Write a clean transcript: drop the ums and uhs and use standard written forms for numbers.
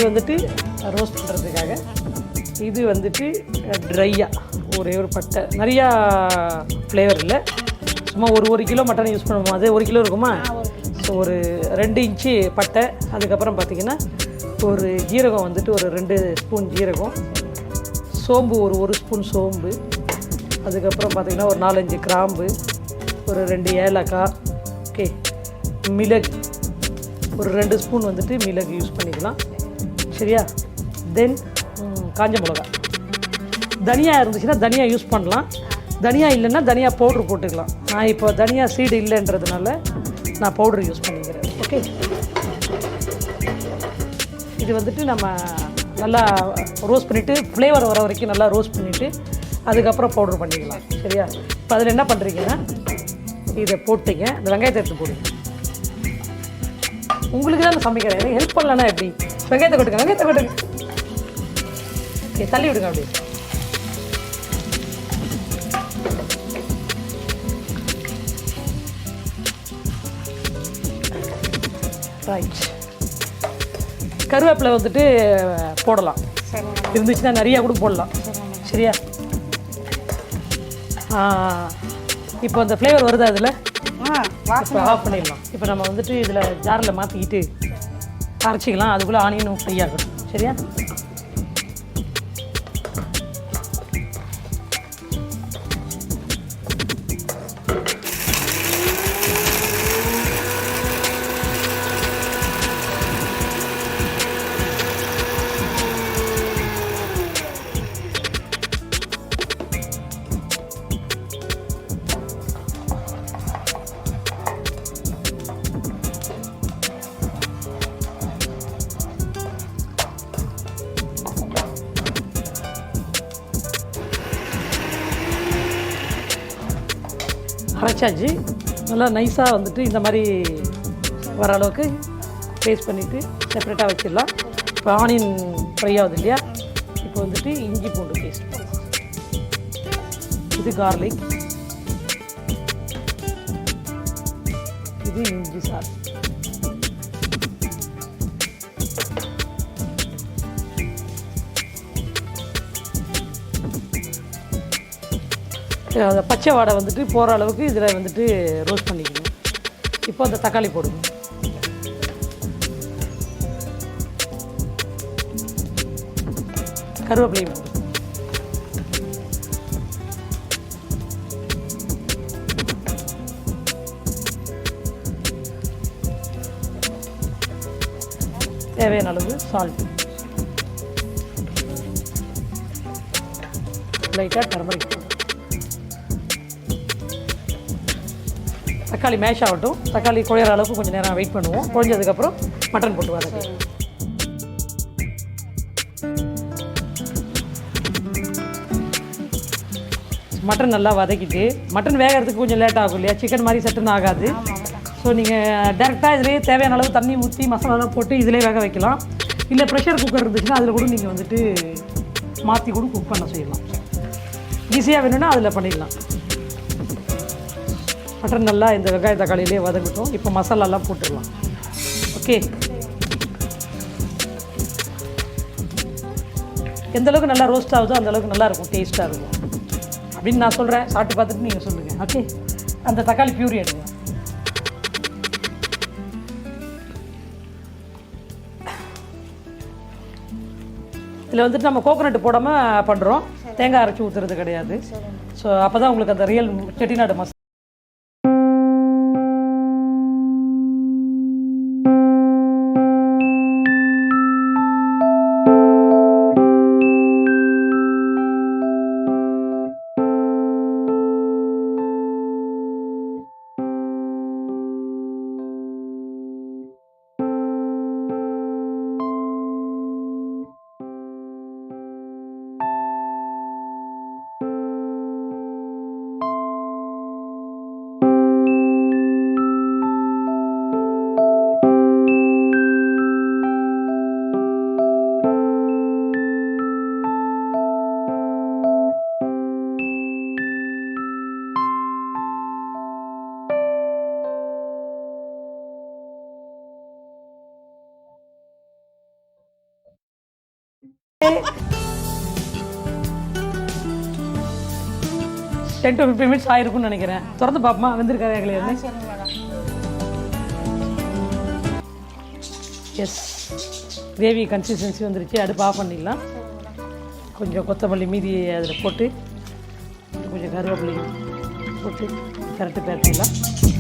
வந்துட்டு ரோஸ்ட் பண்ணுறதுக்காக. இது வந்துட்டு ட்ரையாக ஒரே ஒரு பட்டை, நிறையா ஃப்ளேவர் இல்லை, சும்மா ஒரு கிலோ மட்டன் யூஸ் பண்ணுவோம். அது 1 கிலோ இருக்குமா? ஸோ ஒரு 2 இன்ச்சு பட்டை, அதுக்கப்புறம் பார்த்திங்கன்னா ஒரு ஜீரகம் வந்துட்டு ஒரு 2 ஸ்பூன் ஜீரகம், சோம்பு ஒரு ஸ்பூன் சோம்பு, அதுக்கப்புறம் பார்த்திங்கன்னா ஒரு 4-5 கிராம்பு, ஒரு 2 ஏலக்காய், ஓகே, மிளகு ஒரு 2 ஸ்பூன் வந்துட்டு மிளகு யூஸ் பண்ணிக்கலாம். சரியா? தென் காஞ்ச மிளகா, தனியா இருந்துச்சுன்னா தனியா யூஸ் பண்ணலாம், தனியா இல்லைன்னா தனியா பவுட்ரு போட்டுக்கலாம். நான் இப்போ தனியா சீடு இல்லைன்றதுனால நான் பவுட்ரு யூஸ் பண்ணிக்கிறேன். ஓகே, இது வந்துட்டு நம்ம நல்லா ரோஸ்ட் பண்ணிவிட்டு ஃப்ளேவர் வர வரைக்கும் நல்லா ரோஸ்ட் பண்ணிவிட்டு அதுக்கப்புறம் பவுட்ரு பண்ணிக்கலாம். சரியா? இப்போ அதில் என்ன பண்ணுறீங்கன்னா இதை போட்டுங்க, இந்த வெங்காயத்தை எடுத்து போடுங்க. உங்களுக்கு தான் நான் சமைக்கிறேன், எனக்கு ஹெல்ப் பண்ணலன்னா எப்படி? வெங்காயத்தை கொட்டுங்க. ஓகே, தள்ளி விடுங்க அப்படி. ரைட், கருவேப்பிலை வந்துட்டு போடலாம், இருந்துச்சுன்னா நிறையா கூட போடலாம். சரியா? இப்போ அந்த ஃப்ளேவர் வருதா அதில்? இப்போ ஆஃப் பண்ணிடலாம். இப்போ நம்ம வந்துட்டு இதில் ஜாரில் மாற்றிக்கிட்டு அரைச்சிக்கலாம், அதுக்குள்ளே ஆனியனும் ஃப்ரை ஆகணும். சரியா? அரைச்சாச்சு, நல்லா நைஸாக வந்துட்டு இந்த மாதிரி வர அளவுக்கு பேஸ்ட் பண்ணிவிட்டு செப்பரேட்டாக வச்சிடலாம். இப்போ ஆனியன் ஃப்ரை ஆகுது இல்லையா? இப்போ வந்துட்டு இஞ்சி பூண்டு பேஸ்ட், இது கார்லிக், இது இஞ்சி சாஸ், அந்த பச்சை வாடை வந்துட்டு போகிற அளவுக்கு இதில் வந்துட்டு ரோஸ்ட் பண்ணிக்கணும். இப்போ அந்த தக்காளி போடுங்க. கருவேப்பிலையும் போடுங்க. தேவையான அளவு சால்ட், லைட்டாக டர்மரிக் பவுடர். தக்காளி மேஷ் ஆகட்டும், தக்காளி குழையிற அளவுக்கு கொஞ்சம் நேரம் வெயிட் பண்ணுவோம். குழைஞ்சதுக்கப்புறம் மட்டன் போட்டு வதக்கு. மட்டன் நல்லா வதக்கிட்டு, மட்டன் வேகிறதுக்கு கொஞ்சம் லேட் ஆகும் இல்லையா? சிக்கன் மாதிரி சட்டுன்னு ஆகாது. ஸோ நீங்கள் டேரெக்டாக இதிலே தேவையான அளவு தண்ணி ஊற்றி மசாலாலாம் போட்டு இதிலே வேக வைக்கலாம். இல்லை ப்ரெஷர் குக்கர் இருந்துச்சுன்னா அதில் கூட நீங்கள் வந்துட்டு மாற்றி கூட குக் பண்ண செய்யலாம். ஈஸியாக வேணும்னா அதில் பண்ணிடலாம். மட்டன் நல்லா இந்த வெங்காய தக்காளியிலே வதங்கட்டும். இப்போ மசாலாலாம் போட்டுடலாம். ஓகே, எந்தளவுக்கு நல்லா ரோஸ்ட் ஆகுதோ அந்தளவுக்கு நல்லாயிருக்கும், டேஸ்ட்டாக இருக்கும் அப்படின்னு நான் சொல்கிறேன். சாப்பிட்டு பார்த்துட்டு நீங்கள் சொல்லுங்கள். ஓகே, அந்த தக்காளி பியூரி எடுங்க. இதில் வந்துட்டு நம்ம கோகோனட் போடாமல் பண்ணுறோம், தேங்காய் அரைச்சி ஊற்றுறது கிடையாது. ஸோ அப்போ தான் உங்களுக்கு அந்த real Chettinad masala. 10 to 15 minutes ஆயிருக்கும்னு நினைக்கிறேன். திறந்து பார்ப்போமா வெந்திருக்காதே இல்லையான்னு. எஸ், கிரேவி கன்சிஸ்டன்சி வந்துருச்சு. அடுப்பு ஆஃப் பண்ணிடலாம். கொஞ்சம் கொத்தமல்லி மீதி அதில் போட்டு கொஞ்சம் கருவேப்பிலையும் போட்டு கரெக்டு பேட்டிடலாம்.